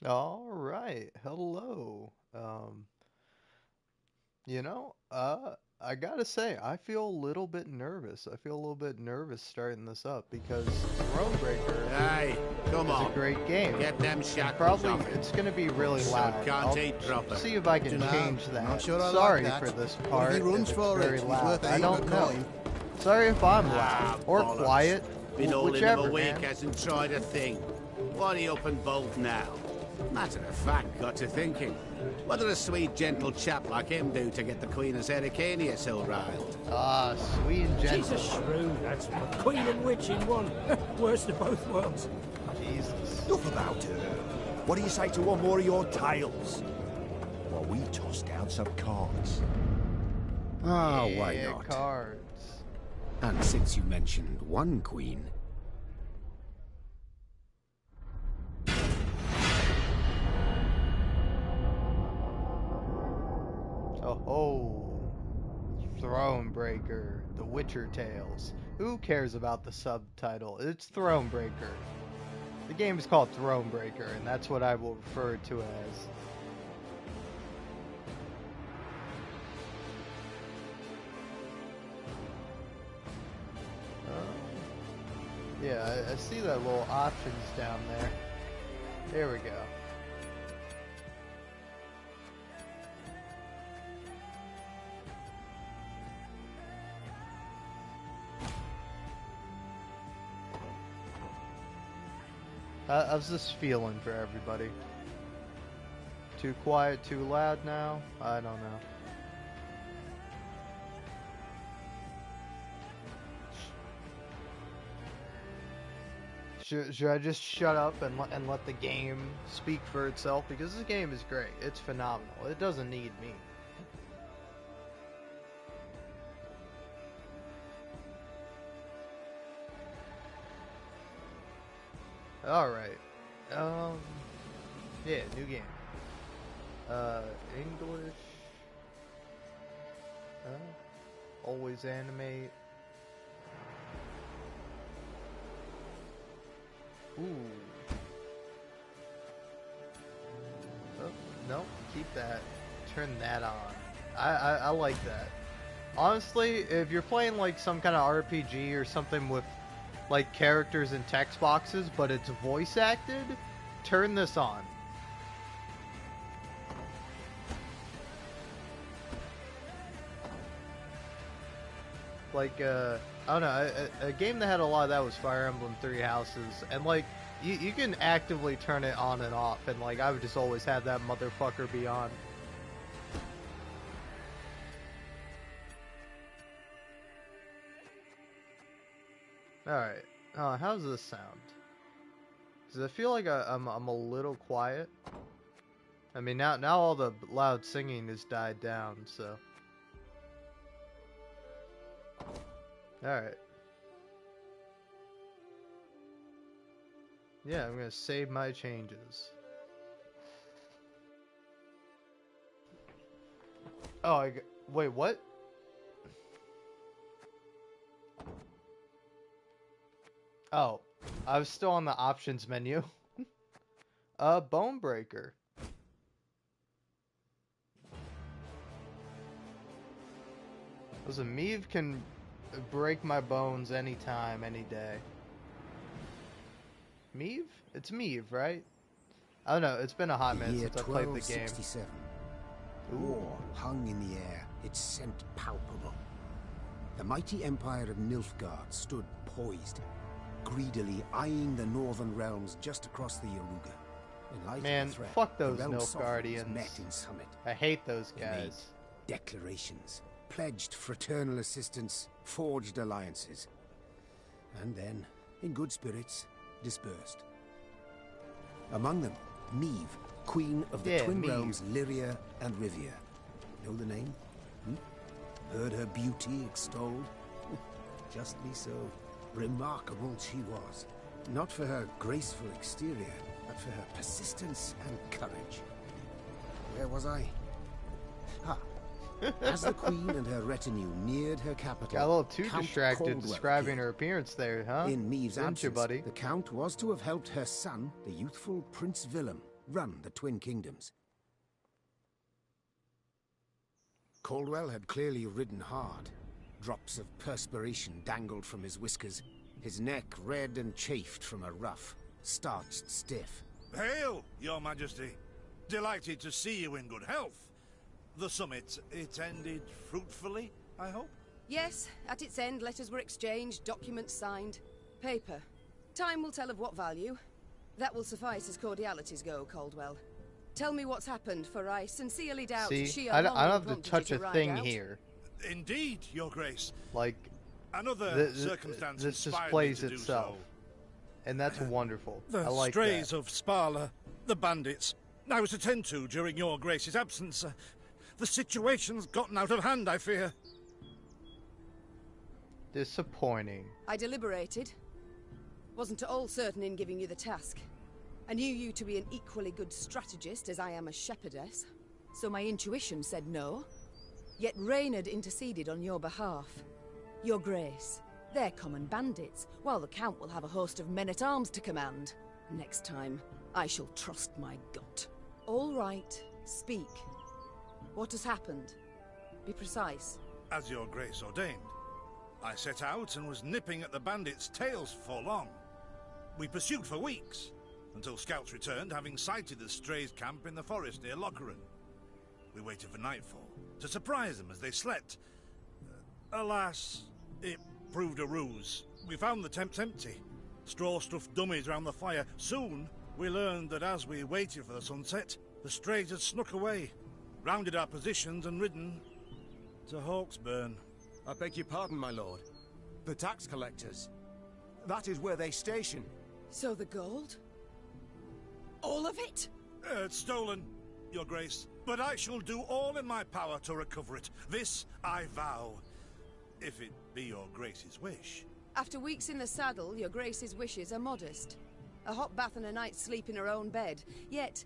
All right. Hello. You know, I gotta say, I feel a little bit nervous. I feel a little bit nervous starting this up because Thronebreaker Hey, come is a on. great game, Get them and shackles probably off him. it's gonna be really Son loud. can't I'll eat proper. see if I can Dunno. change Not that. sure I like Sorry that. for this But if he part runs if it's for it, very he's loud. worth I even a don't know. coin. Sorry if I'm loud Ah, or bollocks. quiet, Been all in him a whichever, week, man. hasn't tried a thing. What are you up and bold now? Matter of fact, got to thinking. What did a sweet, gentle chap like him do to get the Queen of Sericania so riled? Ah, sweet and She's a gentle. shrew, that's what. Queen and witch in one. Worst of both worlds. Jesus. Enough about her. What do you say to one more of your tales? While we toss down some cards. Ah, why Yeah, not? cards. And since you mentioned one queen, Oh, Thronebreaker, The Witcher Tales. Who cares about the subtitle? It's Thronebreaker. The game is called Thronebreaker, and that's what I will refer to it as. Yeah, I see that little options down there. There we go. How's this feeling for everybody? Too quiet, too loud now? I don't know. Should I just shut up and let the game speak for itself? Because this game is great. It's phenomenal. It doesn't need me. Alright. Um, yeah, new game. English. Always animate. Ooh. Oh, no, keep that. Turn that on. I like that. Honestly, if you're playing like some kind of RPG or something with like characters and text boxes, but it's voice acted, turn this on. Like, I don't know, a game that had a lot of that was Fire Emblem Three Houses, and like, you can actively turn it on and off, and like, I would just always have that motherfucker be on. Alright, how's this sound? Does it feel like I'm a little quiet? I mean, now all the loud singing has died down, so. Alright. Yeah, I'm gonna save my changes. Oh, wait, what? Oh, I was still on the options menu. Bone Breaker. Listen, Meave can break my bones anytime, any day. Meave? It's Meave, right? I don't know, it's been a hot The minute year since I played the game. 1267. Ooh. War hung in the air, its scent palpable. The mighty empire of Nilfgaard stood poised, greedily eyeing the northern realms just across the Yaruga. In light Man, of the threat, fuck the those realm sovereigns Nilfgaardians. met in summit. I hate those They made guys. declarations, pledged fraternal assistance, forged alliances, and then, in good spirits, dispersed. Among them, Meve, queen of the twin Meve. realms Lyria and Rivia. Know the name? Heard her beauty extolled? Justly so. Remarkable she was. Not for her graceful exterior, but for her persistence and courage. Where was I? Ah. As the queen and her retinue neared her capital, Got a little too Count distracted Caldwell describing appeared. her appearance there, huh? In Meve's Didn't you, absence, buddy? the Count was to have helped her son, the youthful Prince Willem, run the Twin Kingdoms. Caldwell had clearly ridden hard. Drops of perspiration dangled from his whiskers, his neck red and chafed from a ruff, starched stiff. Hail, Your Majesty. Delighted to see you in good health. The summit, it ended fruitfully, I hope? Yes, at its end, letters were exchanged, documents signed. Paper. Time will tell of what value. That will suffice as cordialities go, Caldwell. Tell me what's happened, for I sincerely doubt See, she I alone don't have to prompted touch you a ride thing out. here. Indeed, Your Grace. Like, Another circumstance this inspired displays me to itself. do And that's wonderful. so. I The like strays that. of Sparla, the bandits, I was to tend to during Your Grace's absence. The situation's gotten out of hand, I fear. Disappointing. I deliberated. Wasn't at all certain in giving you the task. I knew you to be an equally good strategist as I am a shepherdess, so my intuition said no. Yet Reynard interceded on your behalf. Your Grace, they're common bandits, while the Count will have a host of men-at-arms to command. Next time, I shall trust my gut. All right, speak. What has happened? Be precise. As Your Grace ordained, I set out and was nipping at the bandits' tails for long. We pursued for weeks, until scouts returned, having sighted the strays' camp in the forest near Locheren. We waited for nightfall to surprise them as they slept. Alas, it proved a ruse. We found the tents empty, straw-stuffed dummies round the fire. Soon, we learned that as we waited for the sunset, the strays had snuck away, rounded our positions and ridden to Hawksburn. I beg your pardon, my lord. The tax collectors. That is where they station. So the gold? All of it? It's stolen, Your Grace, but I shall do all in my power to recover it. This I vow, if it be Your Grace's wish. After weeks in the saddle, Your Grace's wishes are modest. A hot bath and a night's sleep in her own bed. Yet,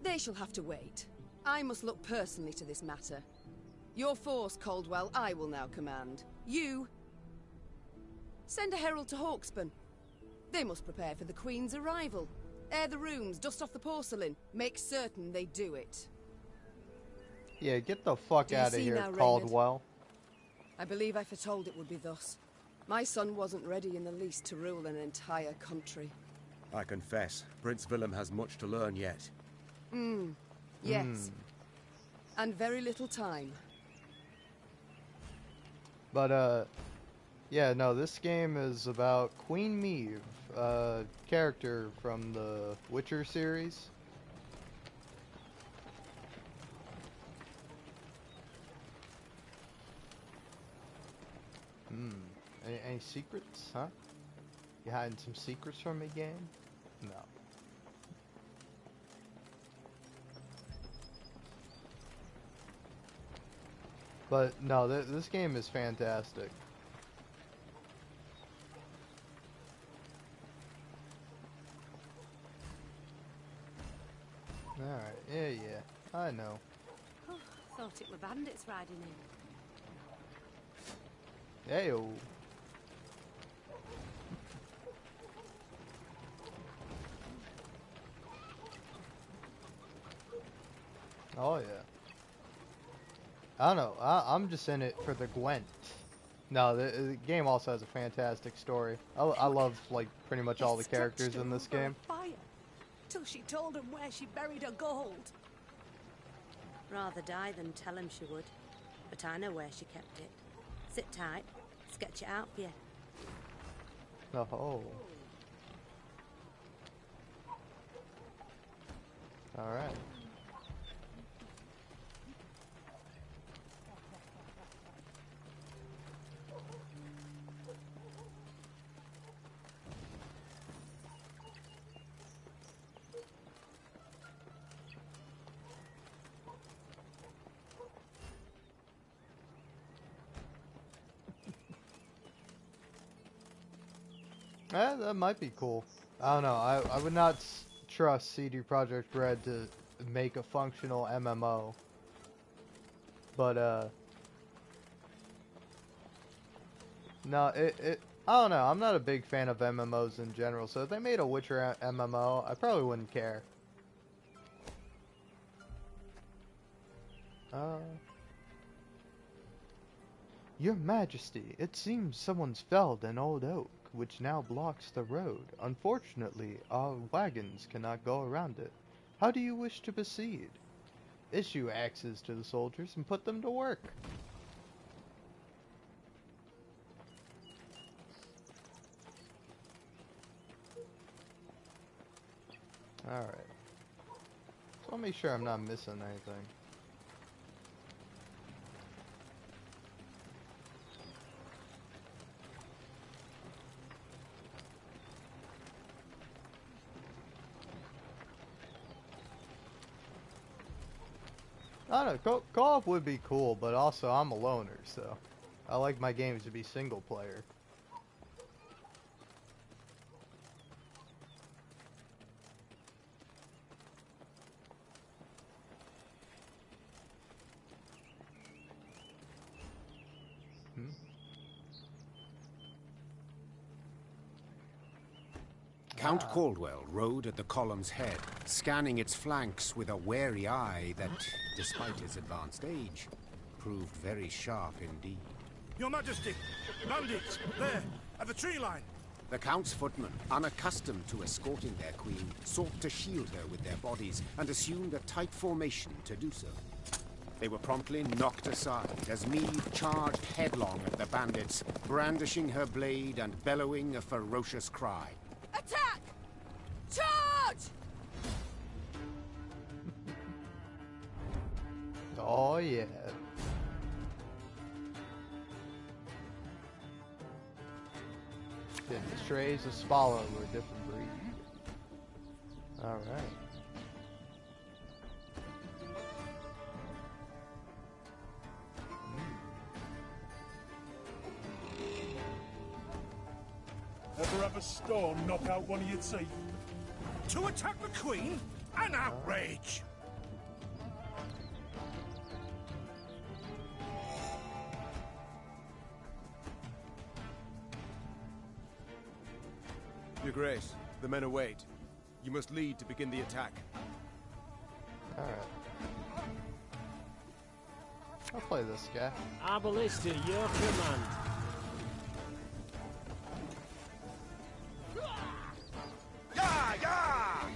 they shall have to wait. I must look personally to this matter. Your force, Caldwell, I will now command. You... send a herald to Hawksburn. They must prepare for the Queen's arrival. Air the rooms, dust off the porcelain. Make certain they do it. Yeah, get the fuck Do you out of see here, now, Reynard? Caldwell. I believe I foretold it would be thus. My son wasn't ready in the least to rule an entire country. I confess, Prince Willem has much to learn yet. Yes. And very little time. But, yeah, no, this game is about Queen Maeve, a character from the Witcher series. Any secrets, huh? You hiding some secrets from me, game? No. But, no, this game is fantastic. Alright, yeah, I know. Oh, thought it were bandits riding in. Heyo. Oh yeah. I don't know. I'm just in it for the Gwent. No, the game also has a fantastic story. I love like pretty much all the characters in this game. Fire, till she told him where she buried her gold. Rather die than tell him she would. But I know where she kept it. Sit tight. Sketch it out for you. Oh. Alright. That might be cool. I don't know. I would not trust CD Projekt Red to make a functional MMO. But, no, I don't know. I'm not a big fan of MMOs in general, so if they made a Witcher MMO, I probably wouldn't care. Your Majesty, it seems someone's felled an old oak, which now blocks the road. Unfortunately, our wagons cannot go around it. How do you wish to proceed? Issue axes to the soldiers and put them to work. Alright. So I'll make sure I'm not missing anything. I don't know, co-op would be cool, but also I'm a loner, so I like my games to be single player. Count Caldwell rode at the column's head, scanning its flanks with a wary eye that, despite his advanced age, proved very sharp indeed. Your Majesty! Bandits! There! At the tree line! The Count's footmen, unaccustomed to escorting their queen, sought to shield her with their bodies and assumed a tight formation to do so. They were promptly knocked aside as Meave charged headlong at the bandits, brandishing her blade and bellowing a ferocious cry. Attack! Charge! Oh yeah. Yeah, the strays of Swallow were a different breed. Alright. Ever have a storm knock out one of your teeth? To attack the Queen? An outrage! Your Grace, the men await. You must lead to begin the attack. Alright. I'll play this guy. Our ballista, your command. Yeah, yeah!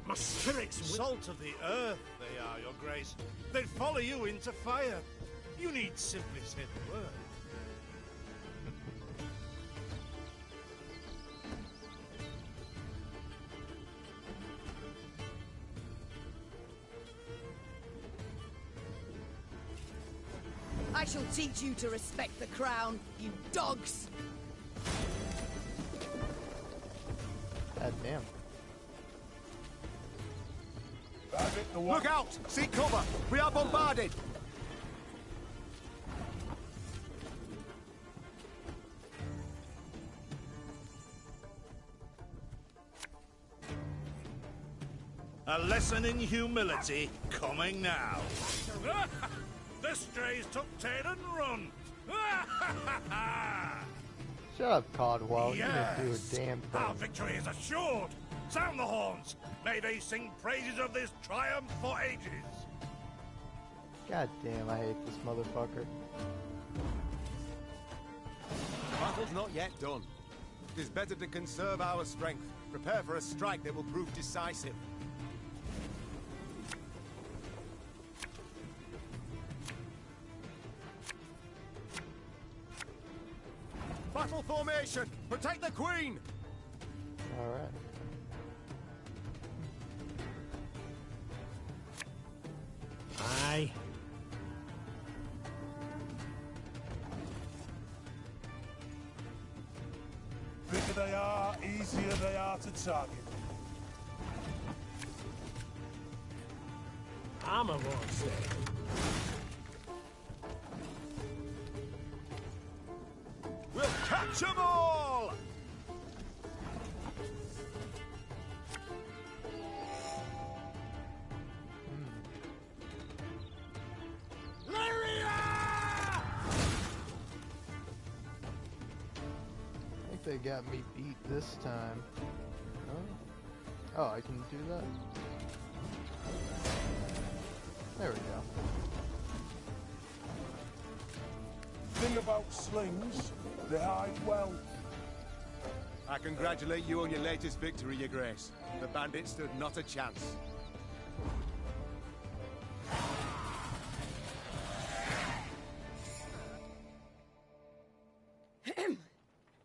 My spirits Salt of the earth, they are, Your Grace. They'd follow you into fire. You need simply say the word. I shall teach you to respect the crown, you dogs! God damn. Look out! Seek cover! We are bombarded! A lesson in humility coming now. The strays took tail and run. Shut up, Caldwell. Yes. You didn't do a damn thing. Our victory is assured. Sound the horns. May they sing praises of this triumph for ages. God damn, I hate this motherfucker. Battle's not yet done. It is better to conserve our strength. Prepare for a strike that will prove decisive. Battle formation! Protect the Queen! Alright. Aye. Bigger they are, easier they are to target. Armor won't say. We'll catch 'em all! they got me beat this time. Oh, I can do that? There we go. Thing about slings, they hide well. I congratulate you on your latest victory, Your Grace. The bandits stood not a chance.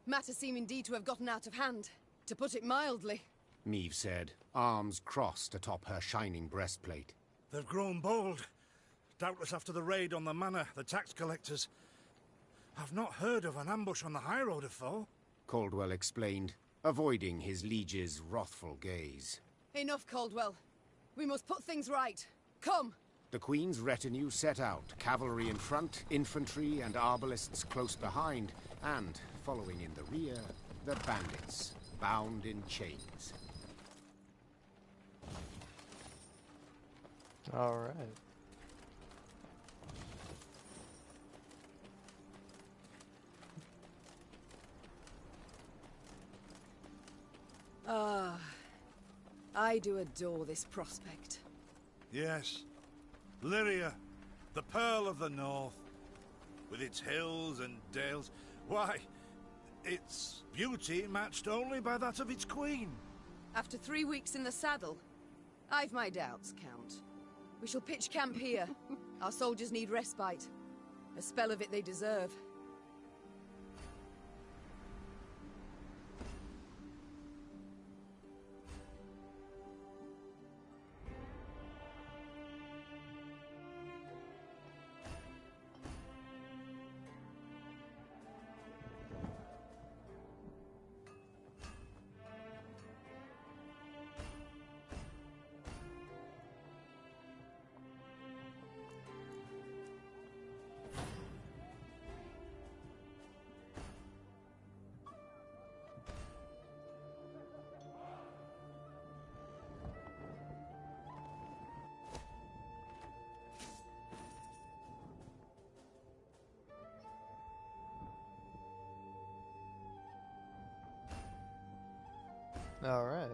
Matters seem indeed to have gotten out of hand, to put it mildly. Meve said, arms crossed atop her shining breastplate. They've grown bold. Doubtless after the raid on the manor, the tax collectors. I've not heard of an ambush on the high road afore. Caldwell explained, avoiding his liege's wrathful gaze. Enough, Caldwell. We must put things right. Come! The Queen's retinue set out, cavalry in front, infantry and arbalists close behind, and, following in the rear, the bandits, bound in chains. All right. I do adore this prospect. Yes. Lyria, the Pearl of the North. With its hills and dales. Why, its beauty matched only by that of its queen. After 3 weeks in the saddle, I've my doubts, Count. We shall pitch camp here. Our soldiers need respite. A spell of it they deserve. All right.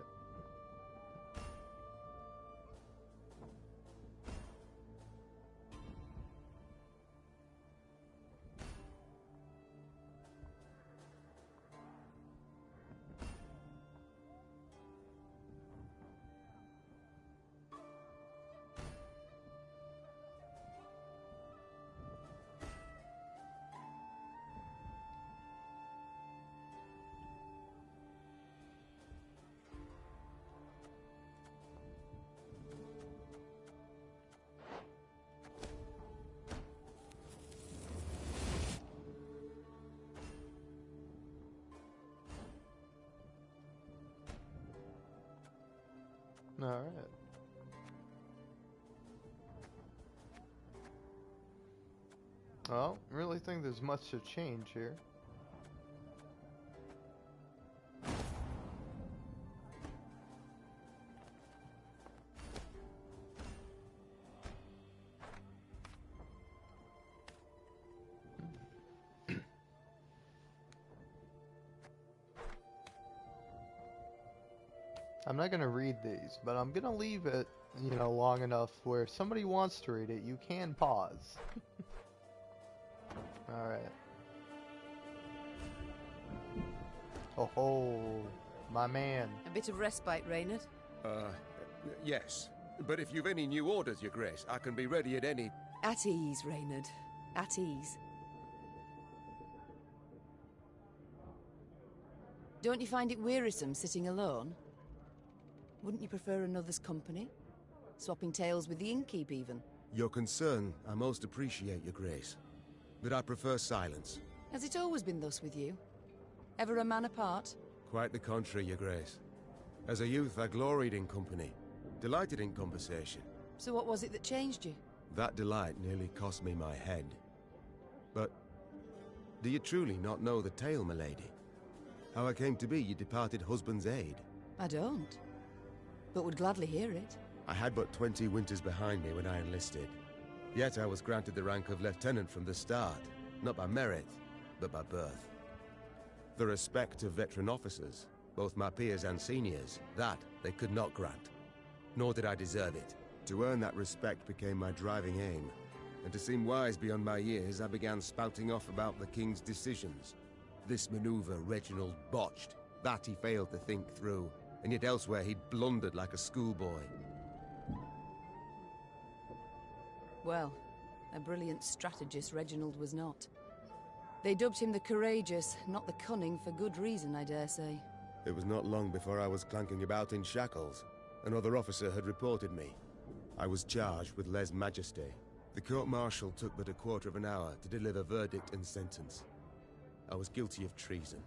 All right. Well, really think there's much to change here. I'm not gonna read these, but I'm gonna leave it, long enough where if somebody wants to read it, you can pause. Alright. Oh ho, my man. A bit of respite, Reynard. Yes. But if you've any new orders, Your Grace, I can be ready at any... At ease, Reynard. At ease. Don't you find it wearisome sitting alone? Wouldn't you prefer another's company? Swapping tales with the innkeep, even? Your concern, I most appreciate, Your Grace. But I prefer silence. Has it always been thus with you? Ever a man apart? Quite the contrary, Your Grace. As a youth, I gloried in company. Delighted in conversation. So what was it that changed you? That delight nearly cost me my head. But do you truly not know the tale, milady? How I came to be your departed husband's aide? I don't. But would gladly hear it. I had but 20 winters behind me when I enlisted. Yet I was granted the rank of lieutenant from the start. Not by merit, but by birth. The respect of veteran officers, both my peers and seniors, that they could not grant. Nor did I deserve it. To earn that respect became my driving aim. And to seem wise beyond my years, I began spouting off about the King's decisions. This maneuver Reginald botched. That he failed to think through. And yet elsewhere he'd blundered like a schoolboy. Well, a brilliant strategist Reginald was not. They dubbed him the courageous, not the cunning, for good reason, I dare say. It was not long before I was clanking about in shackles. Another officer had reported me. I was charged with lèse-majesté. The court-martial took but a quarter of an hour to deliver verdict and sentence. I was guilty of treason,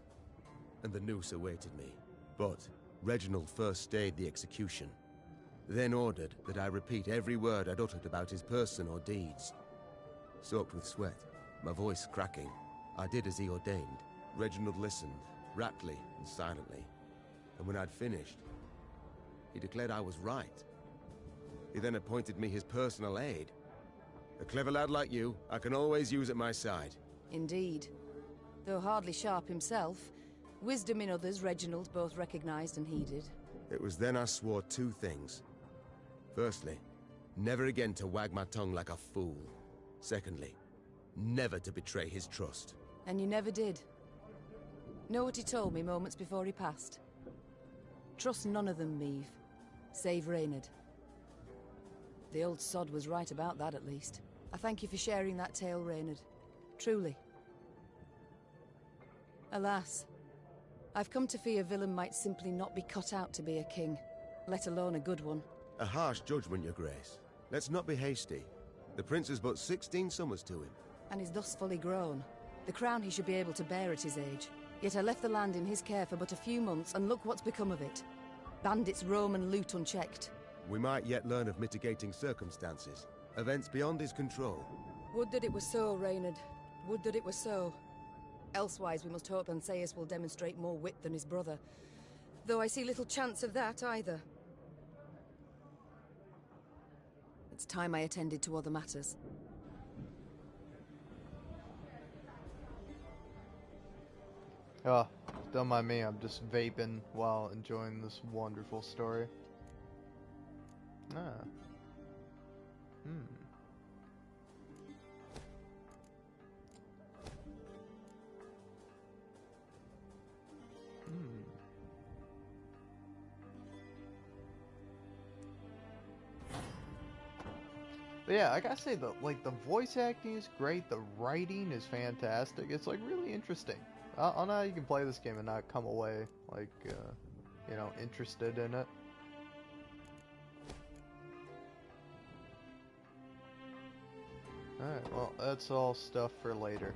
and the noose awaited me. But Reginald first stayed the execution, then ordered that I repeat every word I'd uttered about his person or deeds. Soaked with sweat, my voice cracking, I did as he ordained. Reginald listened, raptly and silently, and when I'd finished, he declared I was right. He then appointed me his personal aide. A clever lad like you, I can always use at my side. Indeed. Though hardly sharp himself, wisdom in others Reginald both recognized and heeded. It was then I swore two things. Firstly, never again to wag my tongue like a fool. Secondly, never to betray his trust. And you never did. Know what he told me moments before he passed? Trust none of them, Meave. Save Reynard. The old sod was right about that, at least. I thank you for sharing that tale, Reynard. Truly. Alas, I've come to fear Willem might simply not be cut out to be a king, let alone a good one. A harsh judgment, your grace. Let's not be hasty. The prince is but 16 summers to him. And is thus fully grown. The crown he should be able to bear at his age. Yet I left the land in his care for but a few months, and look what's become of it. Bandits roam and loot unchecked. We might yet learn of mitigating circumstances. Events beyond his control. Would that it were so, Reynard. Would that it were so. Elsewise we must hope Ancaeus will demonstrate more wit than his brother. Though I see little chance of that either. It's time I attended to other matters. Oh, don't mind me, I'm just vaping while enjoying this wonderful story. Ah. But yeah, I gotta say, the voice acting is great, the writing is fantastic, it's like really interesting. I don't know how you can play this game and not come away like, you know, interested in it. Alright, well, that's all stuff for later.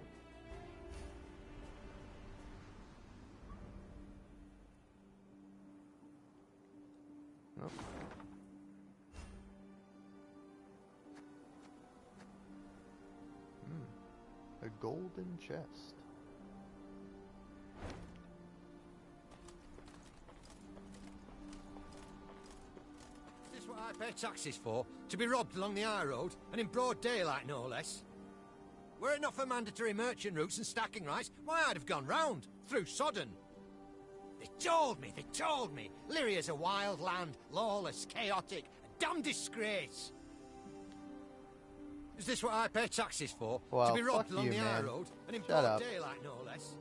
Nope. A golden chest. Is this what I pay taxes for? To be robbed along the high road, and in broad daylight, no less? Were it not for mandatory merchant routes and stacking rights, why, I'd have gone round, through Sodden. They told me! Lyria's a wild land, lawless, chaotic, a damn disgrace. Is this what I pay taxes for? Well, to be robbed along the high man. road, and in Shut broad up. daylight, no less?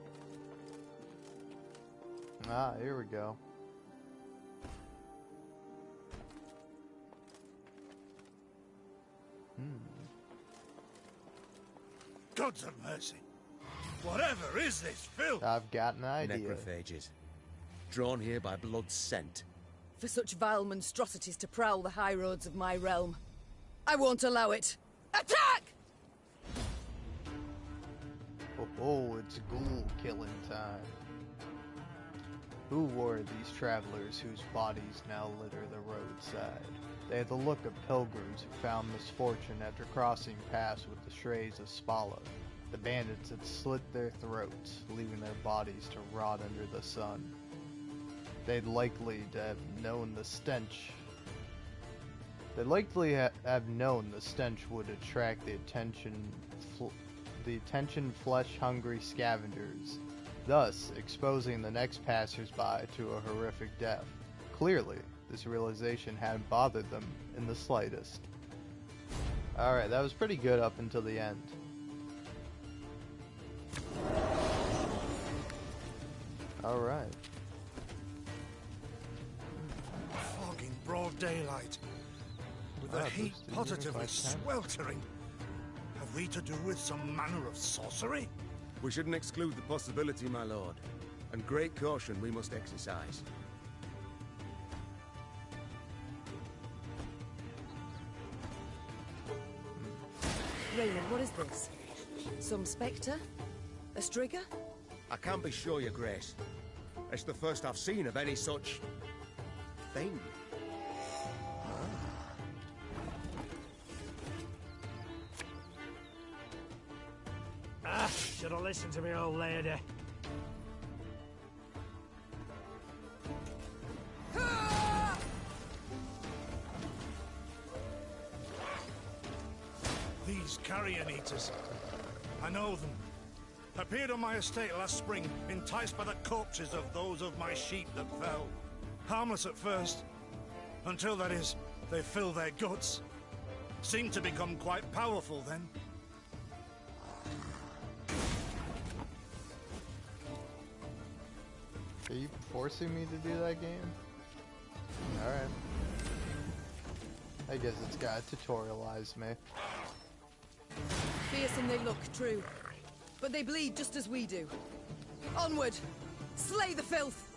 Ah, here we go. Gods of mercy. Whatever is this filth? I've got an idea. Necrophages. Drawn here by blood's scent. For such vile monstrosities to prowl the high roads of my realm, I won't allow it. Attack! Oh, it's ghoul killing time. Who were these travelers whose bodies now litter the roadside? They had the look of pilgrims who found misfortune after crossing paths with the strays of Spala. The bandits had slit their throats, leaving their bodies to rot under the sun. They'd likely to have known the stench. They'd likely have known the stench would attract the attention flesh-hungry scavengers thus exposing the next passersby to a horrific death. Clearly, this realization hadn't bothered them in the slightest. Alright, that was pretty good up until the end. Alright. Fog in broad daylight, with the heat positively sweltering. Have we to do with some manner of sorcery? We shouldn't exclude the possibility, my lord. And great caution we must exercise. Raymond, what is this? Some spectre? A strigger? I can't be sure, your grace. It's the first I've seen of any such... thing. Should have listened to me, old lady. These carrion eaters. I know them. Appeared on my estate last spring, enticed by the corpses of those of my sheep that fell. Harmless at first, until, that is, they fill their guts. Seemed to become quite powerful then. Are you forcing me to do that game? Alright. I guess it's gotta tutorialize me. Fearsome they look, true. But they bleed just as we do. Onward! Slay the filth!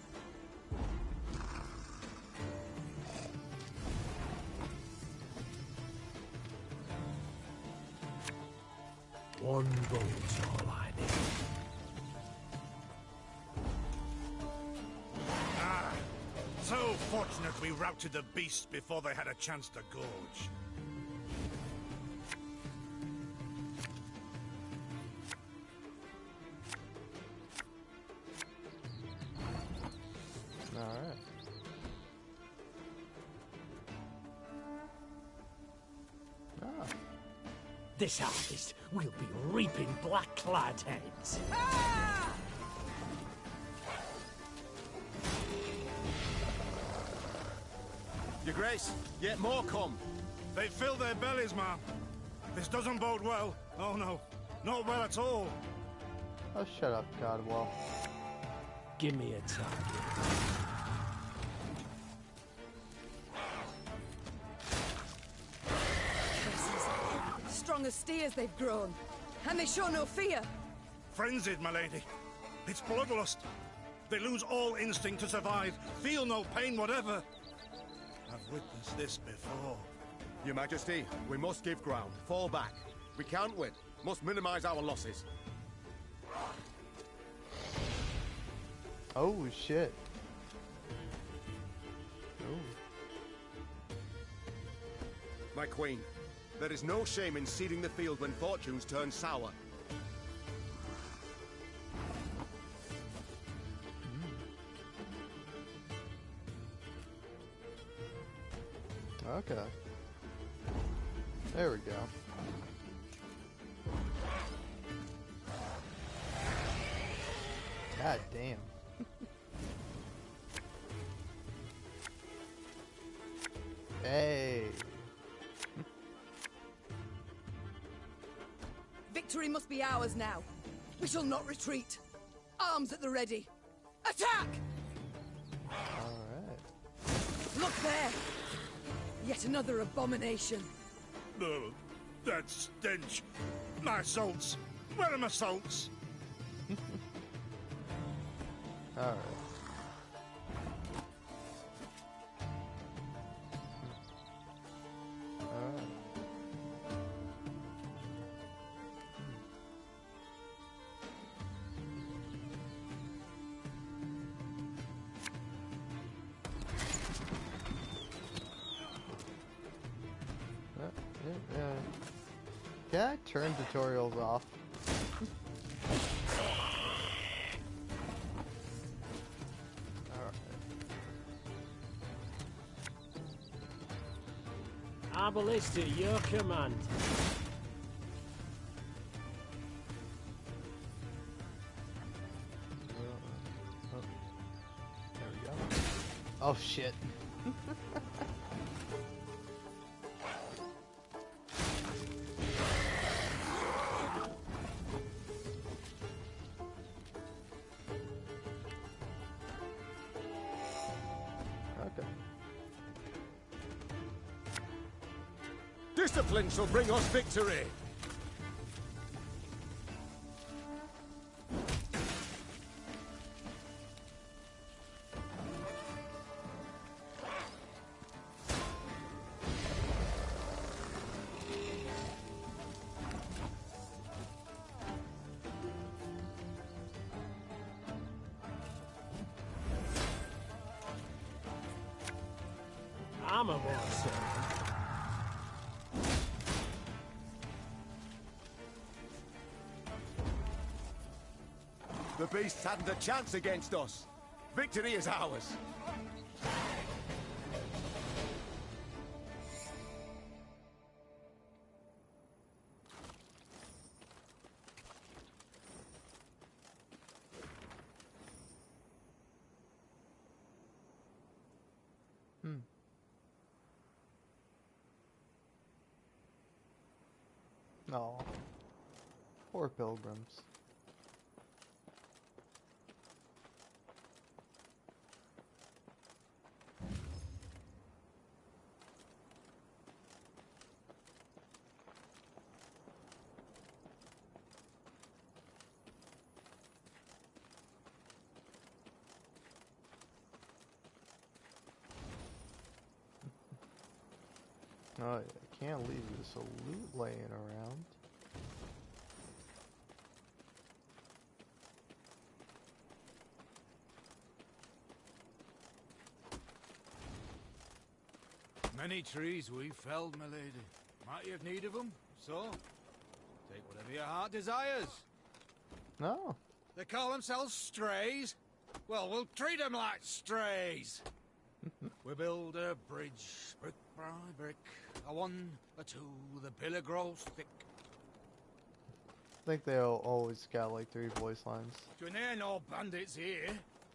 One bolt's all I need. So fortunate we routed the beasts before they had a chance to gorge. Alright. Ah. This harvest will be reaping black-clad heads. Your grace, yet more come. They fill their bellies, ma'am. This doesn't bode well. Oh no, not well at all. Oh, shut up, Godwell. Give me a target. Strong as steers they've grown. And they show no fear. Frenzied, my lady. It's bloodlust. They lose all instinct to survive, feel no pain whatever. I've witnessed this before. Your Majesty, we must give ground. Fall back. We can't win. Must minimize our losses. Oh, shit. Oh. My queen, there is no shame in ceding the field when fortunes turn sour. Okay. There we go. God damn. Hey. Victory must be ours now. We shall not retreat. Arms at the ready. Attack! Alright. Look there! Yet another abomination. Oh, that stench. My salts. Where are my salts? Alright. Alright. Yeah. Can I turn tutorials off? Arbalist at your command. Oh shit. Okay. Discipline shall bring us victory. I'm a monster. The beasts hadn't a chance against us. Victory is ours. Oh, poor pilgrims. Oh, I can't leave this loot laying around. Many trees we felled, my lady. Might you have need of them? So, take whatever your heart desires. No. They call themselves strays? Well, we'll treat them like strays. We build a bridge, brick by brick. A one, a two, the pillar grows thick. I think they always got like 3 voice lines. There ain't no bandits here.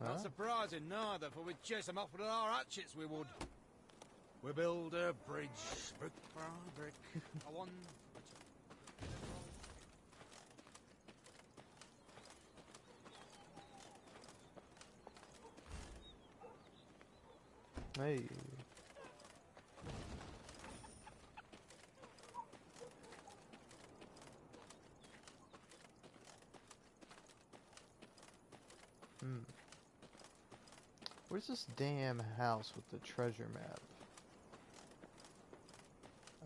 Huh? Not surprising neither, for we'd chase them off with our hatchets, we would. We build a bridge, brick by brick. A one, a two. Hey. Where's this damn house with the treasure map?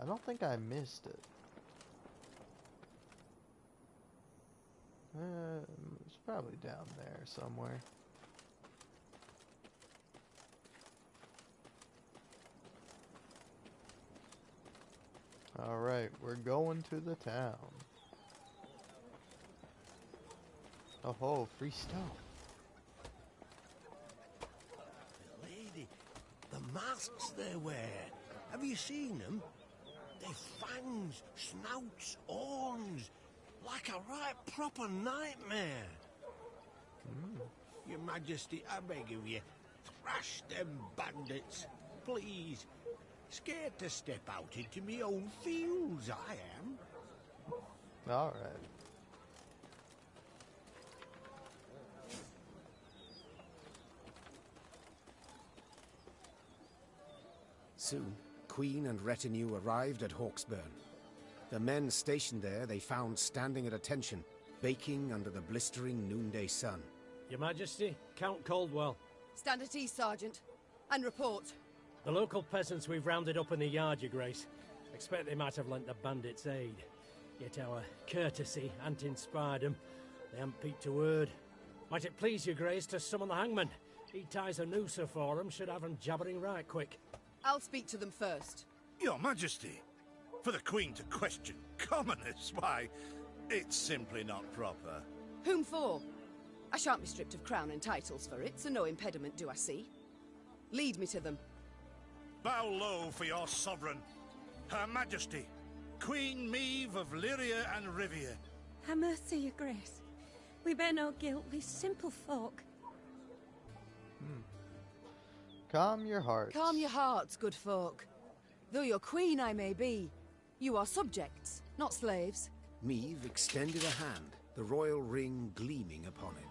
I don't think I missed it. It's probably down there somewhere. Alright, we're going to the town. Oh, free stuff. Lady, the masks they wear. Have you seen them? They've fangs, snouts, horns. Like a right proper nightmare. Your Majesty, I beg of you, thrash them bandits, please. Scared to step out into me own fields, I am. Alright. Soon, Queen and retinue arrived at Hawksburn. The men stationed there they found standing at attention, baking under the blistering noonday sun. Your Majesty, Count Caldwell. Stand at ease, Sergeant, and report. The local peasants we've rounded up in the yard, Your Grace. Expect they might have lent the bandits aid. Yet our courtesy hadn't inspired them. They haven't peeped a word. Might it please Your Grace to summon the hangman? He ties a noose for them, should have them jabbering right quick. I'll speak to them first. Your Majesty, for the Queen to question commoners, why, it's simply not proper. Whom for? I shan't be stripped of crown and titles for it, so no impediment do I see. Lead me to them. Bow low for your sovereign, Her Majesty, Queen Maeve of Lyria and Rivia. Ha' mercy, Your Grace. We bear no guilt, we simple folk. Calm your hearts. Calm your hearts, good folk. Though your queen I may be, you are subjects, not slaves. Meave extended a hand, the royal ring gleaming upon it.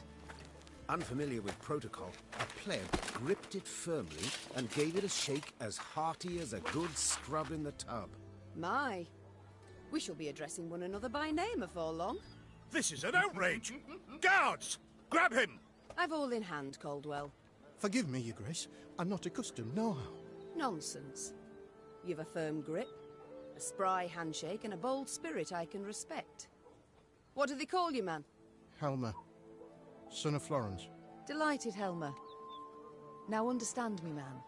Unfamiliar with protocol, a pleb gripped it firmly and gave it a shake as hearty as a good scrub in the tub. My, we shall be addressing one another by name before long. This is an outrage! Guards! Grab him! I've all in hand, Caldwell. Forgive me, Your Grace. I'm not accustomed, no how. Nonsense. You've a firm grip, a spry handshake, and a bold spirit I can respect. What do they call you, man? Helmer, son of Florence. Delighted, Helmer. Now understand me, man.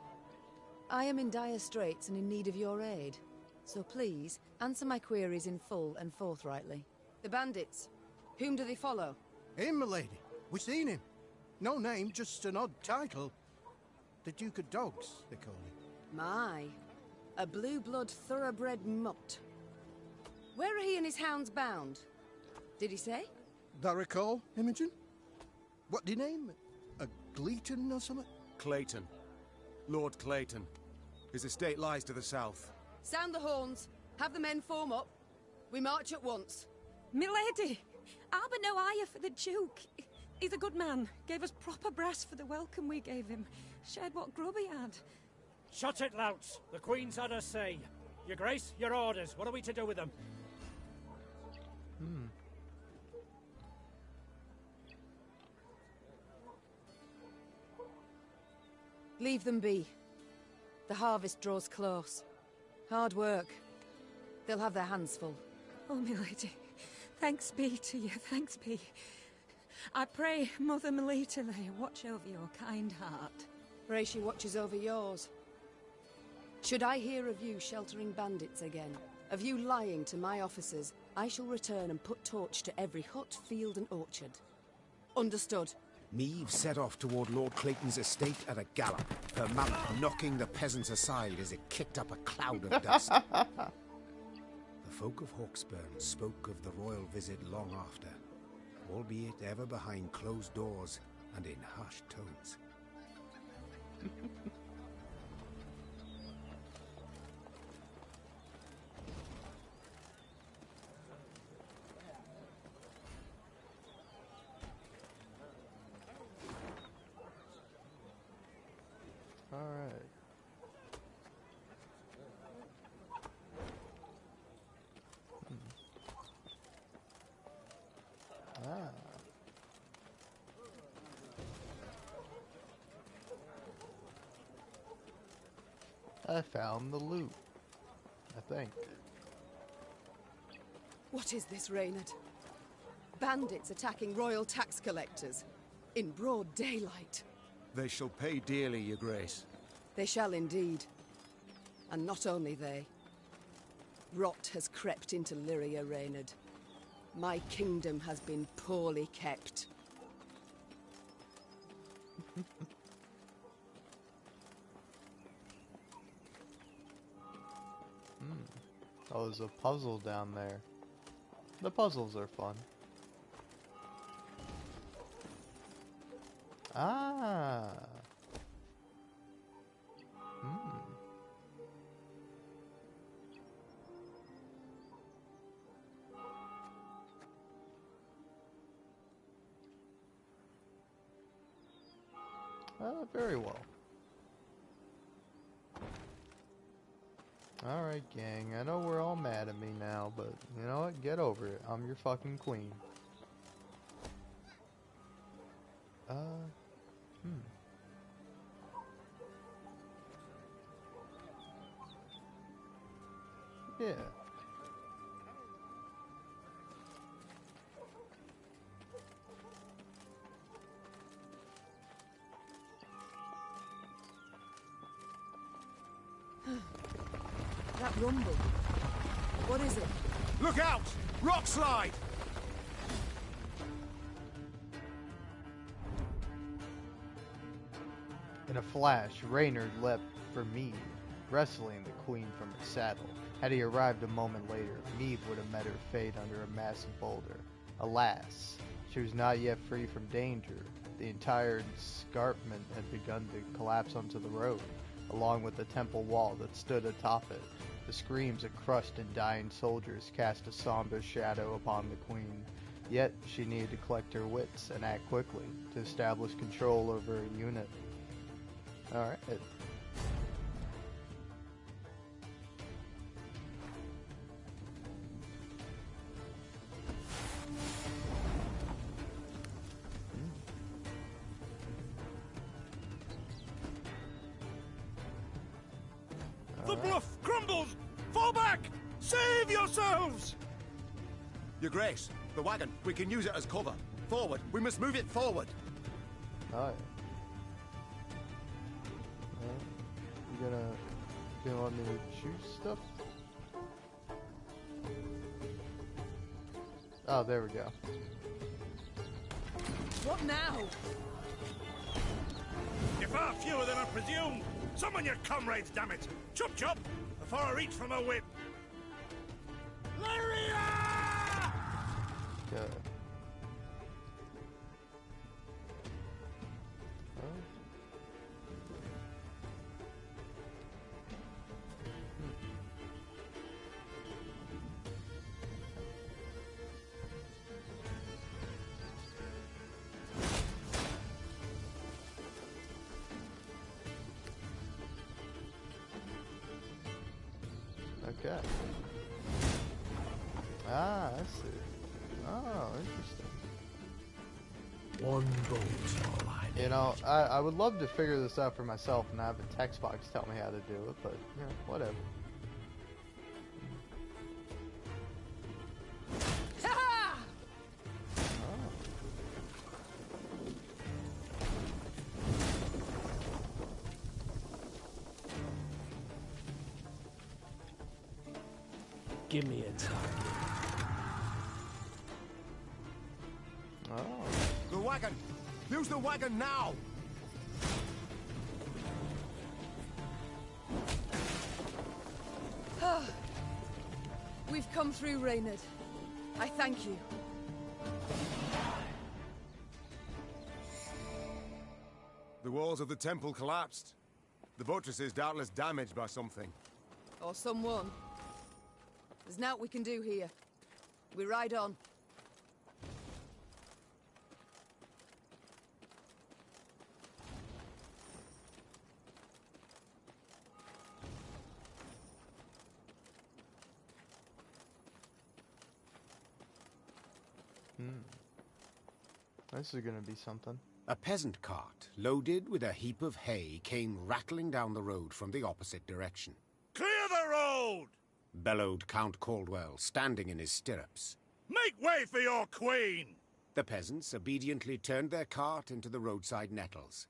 I am in dire straits and in need of your aid. So please, answer my queries in full and forthrightly. The bandits, whom do they follow? Him, milady. We've seen him. No name, just an odd title. The Duke of Dogs, they call him. My, a blue-blood thoroughbred mutt. Where are he and his hounds bound? Did he say? That recall, Imogen? What do you name? A Gleeton or something? Clayton. Lord Clayton. His estate lies to the south. Sound the horns. Have the men form up. We march at once. Milady, Arbor no ire for the Duke. He's a good man. Gave us proper brass for the welcome we gave him. Shared what grub he had. Shut it, louts. The Queen's had her say. Your Grace, your orders. What are we to do with them? Leave them be. The harvest draws close. Hard work. They'll have their hands full. Oh, milady, thanks be to you, thanks be. I pray Mother Melita lay watch over your kind heart. Pray she watches over yours. Should I hear of you sheltering bandits again, of you lying to my officers, I shall return and put torch to every hut, field and orchard. Understood. Meave set off toward Lord Clayton's estate at a gallop, her mount knocking the peasants aside as it kicked up a cloud of dust. The folk of Hawksburn spoke of the royal visit long after, albeit ever behind closed doors and in hushed tones. Alright. I found the loot, I think. What is this, Reynard? Bandits attacking royal tax collectors in broad daylight. They shall pay dearly, Your Grace. They shall indeed. And not only they. Rot has crept into Lyria, Reynard. My kingdom has been poorly kept. Oh, there's a puzzle down there. The puzzles are fun. Ah. Very well. Alright, gang. I know we're all mad at me now, but you know what? Get over it. I'm your fucking queen. Yeah. That rumble. What is it? Look out! Rock slide! In a flash, Reynard leapt for Meave, wrestling the queen from her saddle. Had he arrived a moment later, Meave would have met her fate under a massive boulder. Alas, she was not yet free from danger. The entire escarpment had begun to collapse onto the road, along with the temple wall that stood atop it. The screams of crushed and dying soldiers cast a somber shadow upon the queen. Yet, she needed to collect her wits and act quickly to establish control over her unit. Alright. The bluff crumbles! Fall back! Save yourselves! Your Grace, the wagon. We can use it as cover. Forward. We must move it forward. Alright. You gonna want me to choose stuff? Oh, there we go. What now? You're far fewer than I presumed. Summon your comrades, damn it! Chop chop! Before I reach for my whip. Lyria! Okay. Okay. Ah, I see. Oh, interesting. One boat, all I need. You know, I would love to figure this out for myself and have a text box tell me how to do it, but, you know, whatever. Give me a target. Oh. The wagon! Use the wagon now! We've come through, Reynard. I thank you. The walls of the temple collapsed. The buttress is doubtless damaged by something. Or someone. There's naught we can do here. We ride on. This is gonna be something. A peasant cart, loaded with a heap of hay, came rattling down the road from the opposite direction. Clear the road! Bellowed Count Caldwell, standing in his stirrups. Make way for your queen! The peasants obediently turned their cart into the roadside nettles.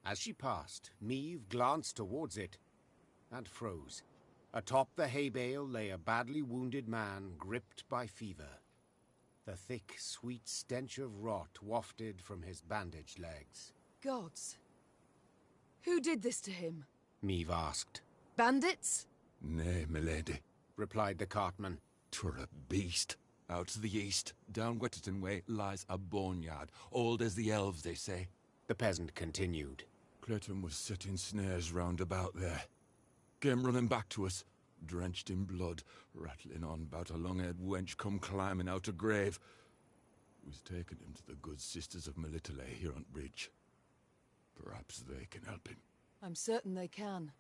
As she passed, Meve glanced towards it and froze. Atop the hay bale lay a badly wounded man gripped by fever. The thick, sweet stench of rot wafted from his bandaged legs. Gods. Who did this to him? Meve asked. Bandits? Nay, milady, replied the cartman. 'Twere a beast. Out to the east, down Wetterton way, lies a boneyard, old as the elves, they say. The peasant continued. Clayton was setting snares round about there. Came running back to us, drenched in blood, rattling on about a long-haired wench come climbing out a grave. We's taken him to the good sisters of Melitele here on bridge. Perhaps they can help him. I'm certain they can.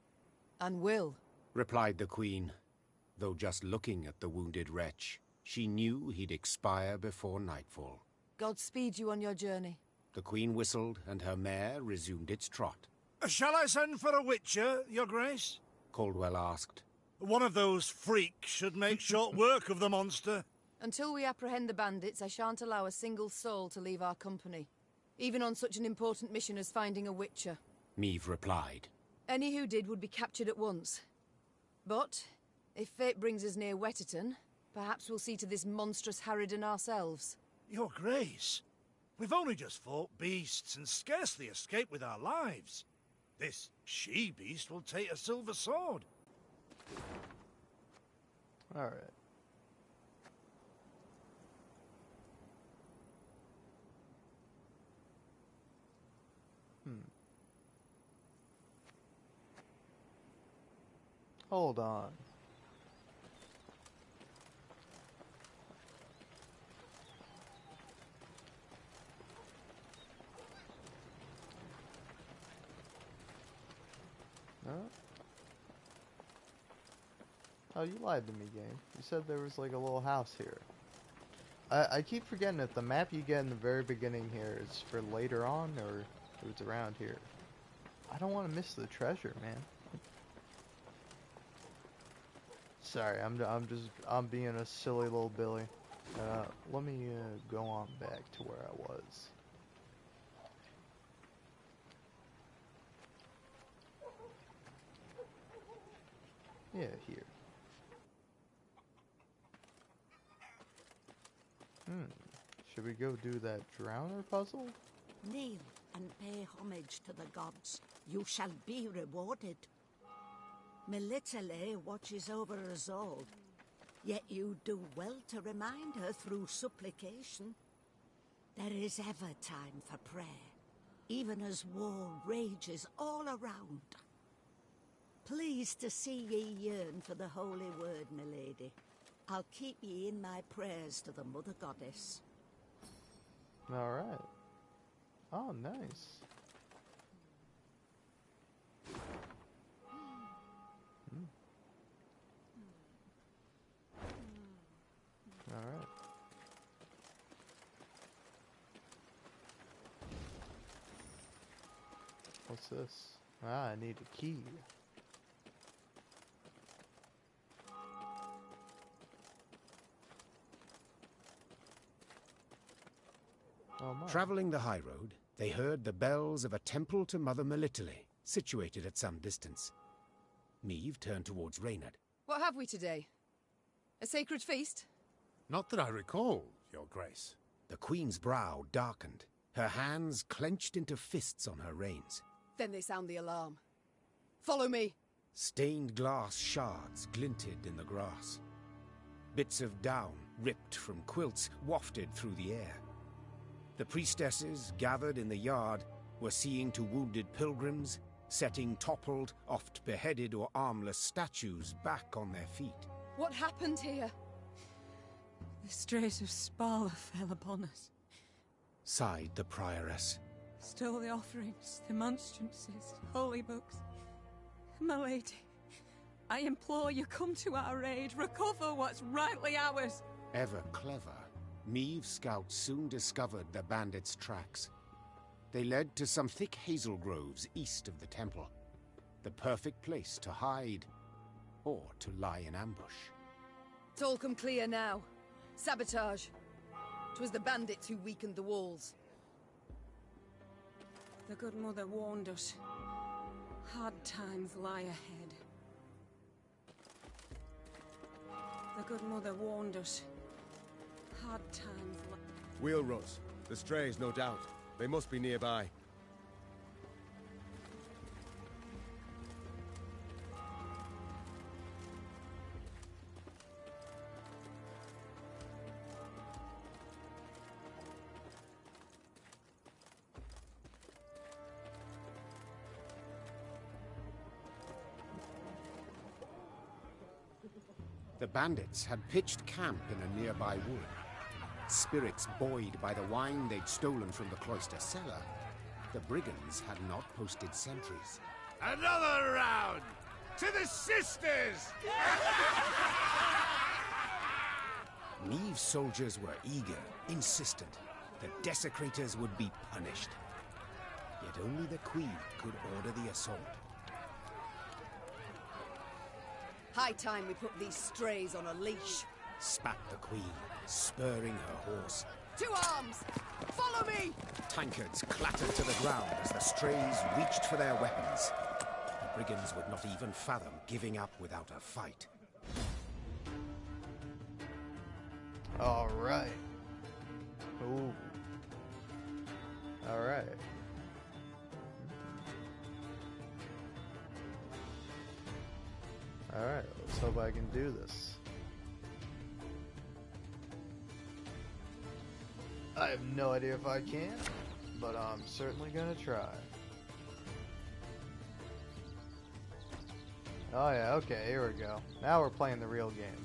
And will. Replied the queen, though just looking at the wounded wretch, she knew he'd expire before nightfall. God speed you on your journey. The queen whistled, and her mare resumed its trot. Shall I send for a witcher, your grace? Caldwell asked. One of those freaks should make short work of the monster. Until we apprehend the bandits, I shan't allow a single soul to leave our company. Even on such an important mission as finding a witcher. Meve replied. Any who did would be captured at once. But, if fate brings us near Wetterton, perhaps we'll see to this monstrous harridan ourselves. Your grace, we've only just fought beasts and scarcely escaped with our lives. This she-beast will take a silver sword. Alright. Hold on. No? Oh, you lied to me, game. You said there was like a little house here. I keep forgetting that the map you get in the very beginning here is for later on, or if it's around here. I don't want to miss the treasure, man. Sorry, I'm being a silly little Billy. Let me go on back to where I was. Yeah, here. Should we go do that drowner puzzle? Kneel and pay homage to the gods. You shall be rewarded. Melitele watches over us all, yet you do well to remind her through supplication. There is ever time for prayer, even as war rages all around. Pleased to see ye yearn for the holy word, milady. I'll keep ye in my prayers to the Mother Goddess. Alright. Oh, nice. Alright. What's this? Ah, I need a key. Oh, my. Traveling the high road, they heard the bells of a temple to Mother Melitele, situated at some distance. Neve turned towards Reynard. What have we today? A sacred feast? Not that I recall, Your Grace. The Queen's brow darkened, her hands clenched into fists on her reins. Then they sound the alarm. Follow me! Stained glass shards glinted in the grass. Bits of down, ripped from quilts, wafted through the air. The priestesses, gathered in the yard, were seeing to wounded pilgrims, setting toppled, oft beheaded or armless statues back on their feet. What happened here? The strays of Spala fell upon us. Sighed the prioress. Stole the offerings, the monstrances, holy books. My lady, I implore you, come to our aid, recover what's rightly ours. Ever clever, Neve's scouts soon discovered the bandits' tracks. They led to some thick hazel groves east of the temple. The perfect place to hide, or to lie in ambush. It's all come clear now. Sabotage. 'Twas the bandits who weakened the walls. The good mother warned us. Hard times lie ahead. The good mother warned us. Hard times lie... Wheel ruts. The strays, no doubt. They must be nearby. The bandits had pitched camp in a nearby wood. Spirits buoyed by the wine they'd stolen from the cloister cellar, the brigands had not posted sentries. Another round! To the sisters! Neve's soldiers were eager, insistent. The desecrators would be punished. Yet only the Queen could order the assault. High time we put these strays on a leash. Spat the Queen, spurring her horse. To arms! Follow me! Tankards clattered to the ground as the strays reached for their weapons. The brigands would not even fathom giving up without a fight. Alright. Ooh. Alright. Alright, let's hope I can do this. I have no idea if I can, but I'm certainly gonna try. Oh yeah, okay, here we go. Now we're playing the real game.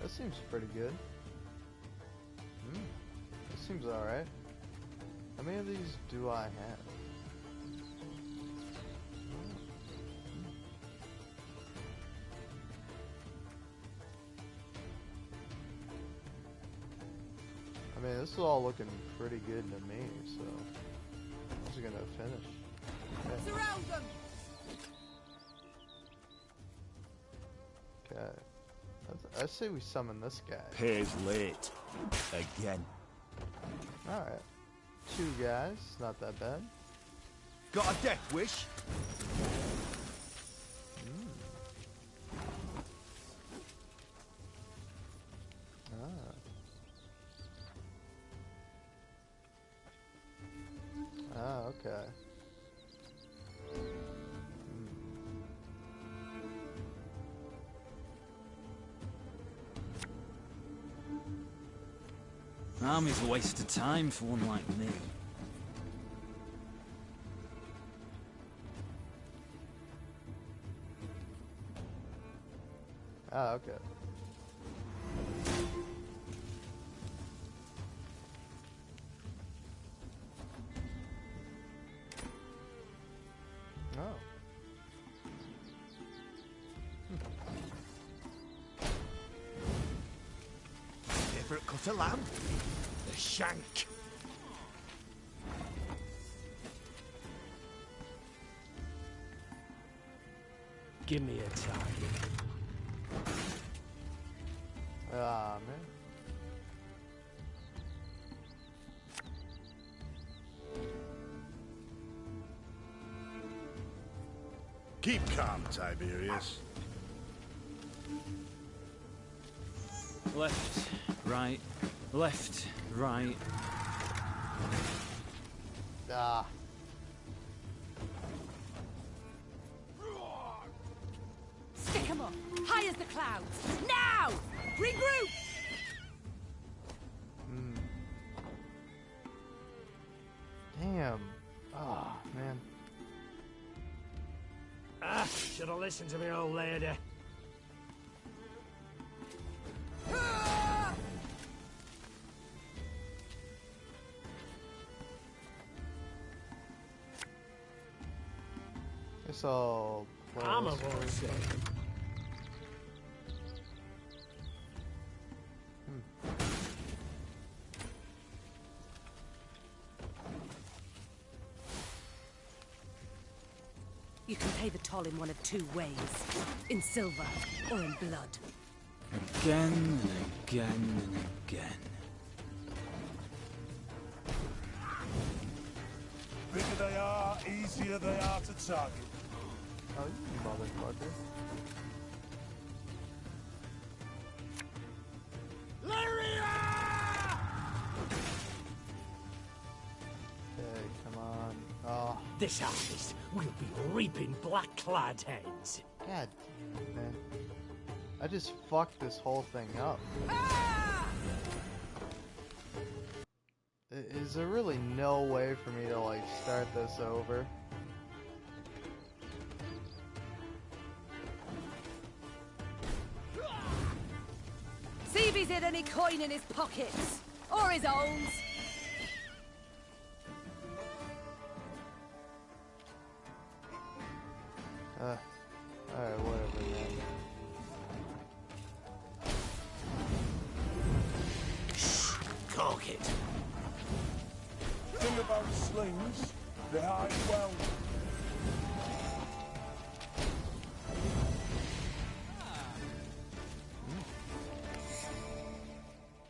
That seems pretty good. That seems alright. How many of these do I have? I mean, this is all looking pretty good to me, so I'm just gonna finish. Okay. Surround them! Okay. I say we summon this guy. Pays late. Again. Alright. 2 guys, not that bad. Got a death wish? Okay. Army's a waste of time for one like me. Okay. Oh. Favourite cut of lamb? The shank. Give me a target. Ah, man. Keep calm, Tiberius. Left, right, left, right. Ah. Stick 'em up! High as the clouds! Now! Regroup! Damn. Oh, man. Should have listened to me, old lady. It's all. I'm a voice. You can pay the toll in one of 2 ways. In silver or in blood. Again and again and again. Bigger they are, easier they are to target. Oh, you motherfucker. Okay, come on. Oh. This harvest will be reaping black-clad heads. God damn it, man. I just fucked this whole thing up. Is there really no way for me to, like, start this over? See if he's had any coin in his pockets. Or his own. Alright, whatever, man. Cork it. Thing about slings, they hide well.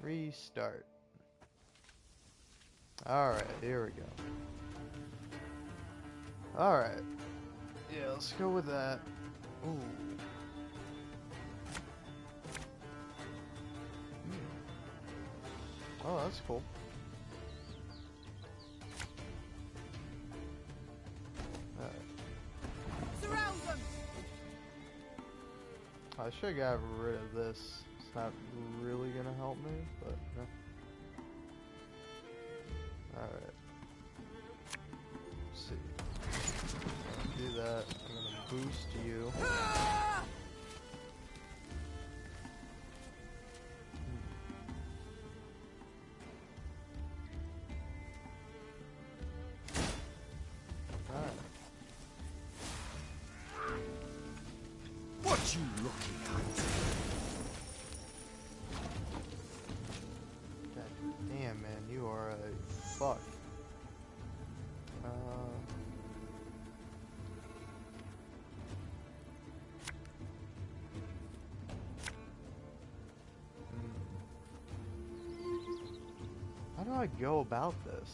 Restart. Alright, here we go. Alright. Yeah, let's go with that. Ooh. Oh, that's cool. Surround them! I should have got rid of this. It's not really gonna help me, but no. Alright. that. I'm gonna boost you. What you looking at? God damn, man, you are a fuck. How do I go about this?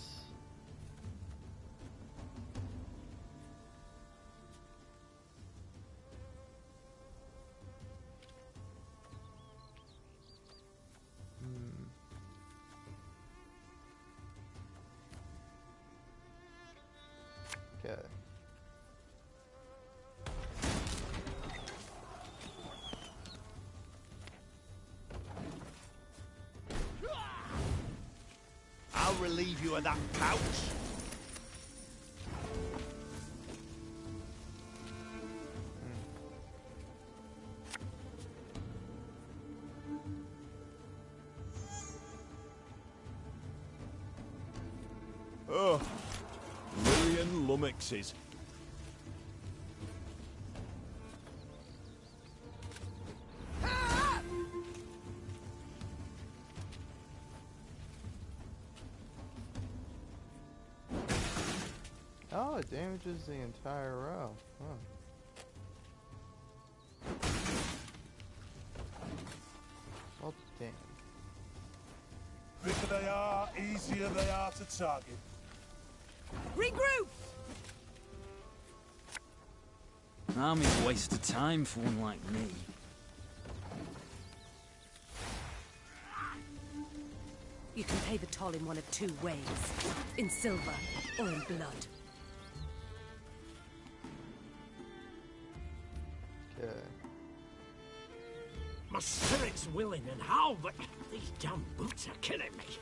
Okay. I'll relieve you of that pouch. Oh, million lummoxes. Oh, it damages the entire row. Huh. Well, damn. Quicker they are, easier they are to target. Regroup! An army's a waste of time for one like me. You can pay the toll in one of two ways. In silver or in blood. Okay. My spirit's willing and how, but these damn boots are killing me.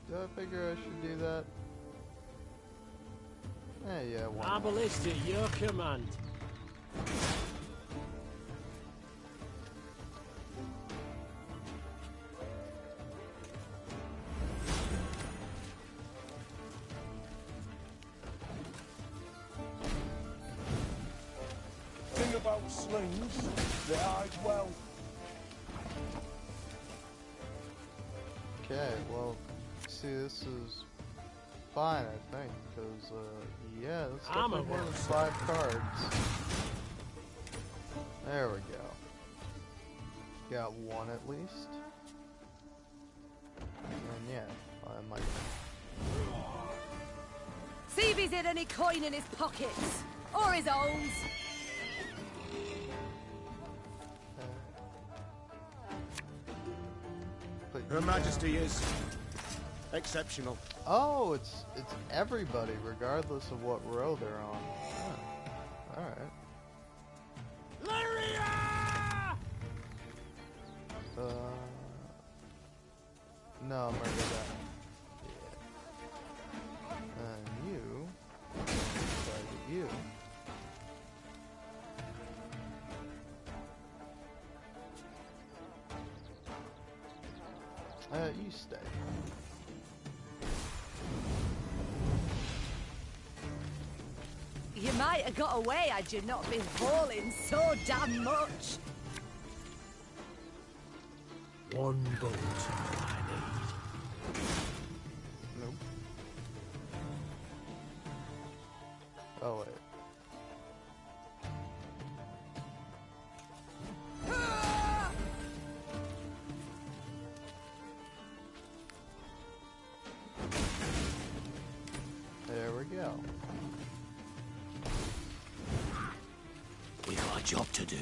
Do I figure I should do that? Yeah, why not? Arbalist at your command. Thing about slings, they hide well. Okay, well, see, this is fine, I think, because, yeah, that's definitely more than 5 cards. There we go. Got one at least. And yeah, I might. See if he's had any coin in his pockets. Or his owns. Her Majesty is exceptional. Oh, it's everybody, regardless of what row they're on. Oh, all right. No, I'm gonna go that. Yeah. And you, target you. You stay. You might have got away had you not been hauling so damn much. One bolt I need. Nope. Oh wait. There we go. We got a job to do.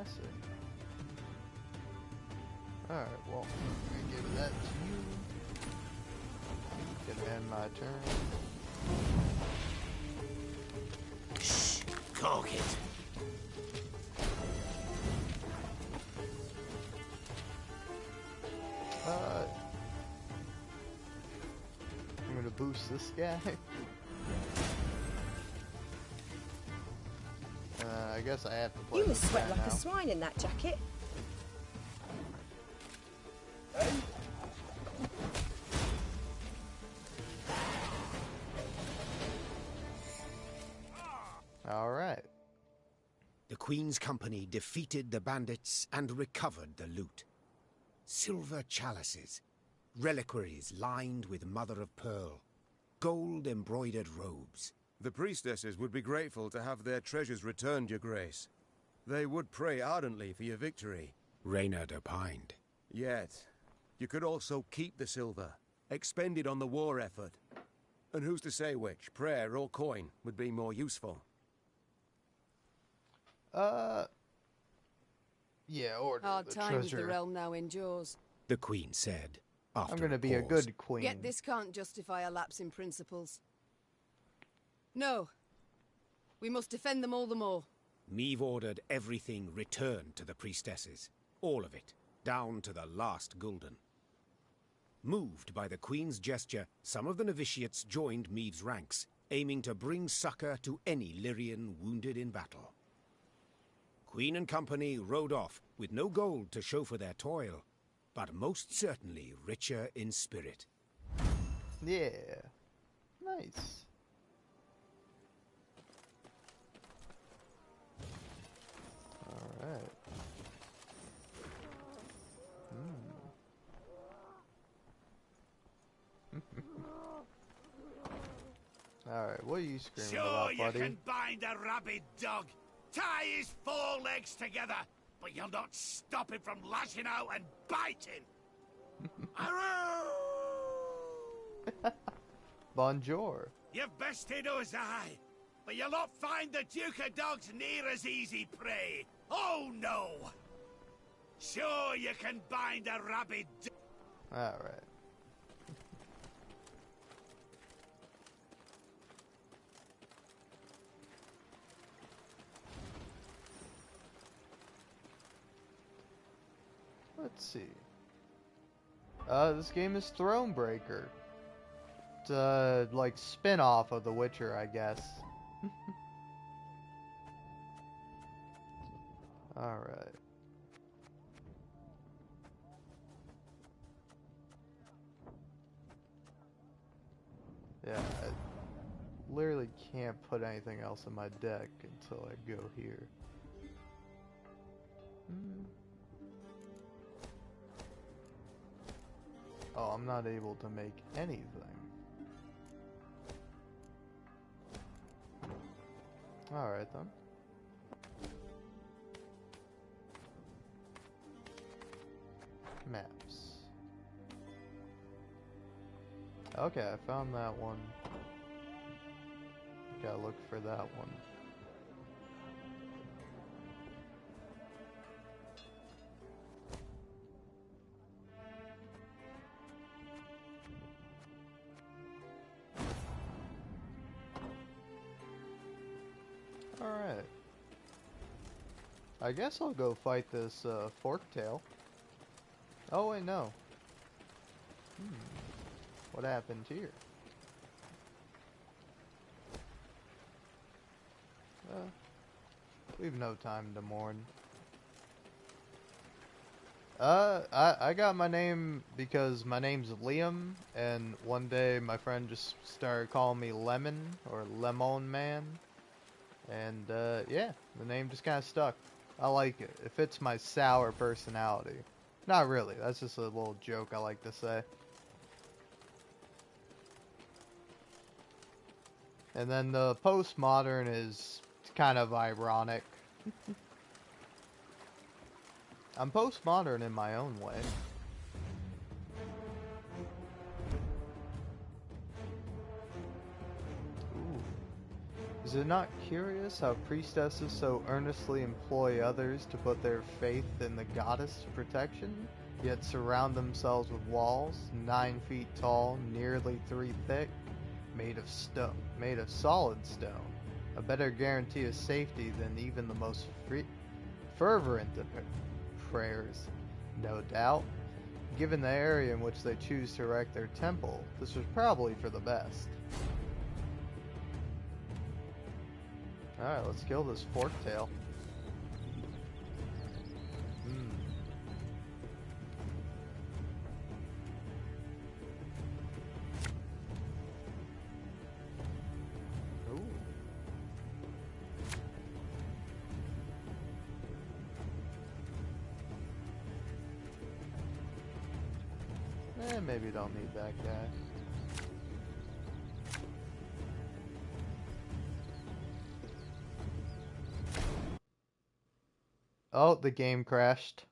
I see. Alright, well, I'm gonna give that to you. Gonna end my turn. Shh! Cork it! I'm gonna boost this guy. I guess I have to play You this must sweat guy like now. a swine in that jacket. Alright. The Queen's company defeated the bandits and recovered the loot. Silver chalices, reliquaries lined with mother-of-pearl, gold-embroidered robes. The priestesses would be grateful to have their treasures returned, Your Grace. They would pray ardently for your victory. Reynard opined. Yet, you could also keep the silver, expend it on the war effort. And who's to say which, prayer or coin, would be more useful? Yeah, order Hard the times the treasure. realm now endures. The Queen said, after I'm gonna a be a pause. good queen. Yet this can't justify a lapse in principles. No. We must defend them all the more. Meve ordered everything returned to the priestesses. All of it, down to the last gulden. Moved by the Queen's gesture, some of the novitiates joined Meve's ranks, aiming to bring succor to any Lyrian wounded in battle. Queen and company rode off with no gold to show for their toil, but most certainly richer in spirit. Yeah. Nice. Alright. Alright, what are you screaming about, buddy? Sure, you can bind a rabid dog, tie his four legs together, but you'll not stop him from lashing out and biting. Bonjour. You've bested us, aye, but you'll not find the Duke of Dogs near as easy prey. Oh, no. Sure, you can bind a rabid dog. Alright. Let's see. This game is Thronebreaker. It's a, like, spin-off of The Witcher, I guess. Alright. Yeah, I literally can't put anything else in my deck until I go here. Oh, I'm not able to make anything. Alright then. Maps. Okay, I found that one. Gotta look for that one. Alright. I guess I'll go fight this forktail. Oh wait, no. What happened here? We've no time to mourn. I got my name because my name's Liam, and one day my friend just started calling me Lemon, or Lemon Man. And, yeah, the name just kind of stuck. I like it. It fits my sour personality. Not really, that's just a little joke I like to say. And then the postmodern is kind of ironic. I'm postmodern in my own way. Ooh. Is it not curious how priestesses so earnestly employ others to put their faith in the goddess' protection, yet surround themselves with walls 9 feet tall, nearly 3 thick, made of solid stone, a better guarantee of safety than even the most fervent of prayers? No doubt. Given the area in which they choose to erect their temple, this was probably for the best. Alright, let's kill this forktail. Maybe don't need that guy. Oh, the game crashed.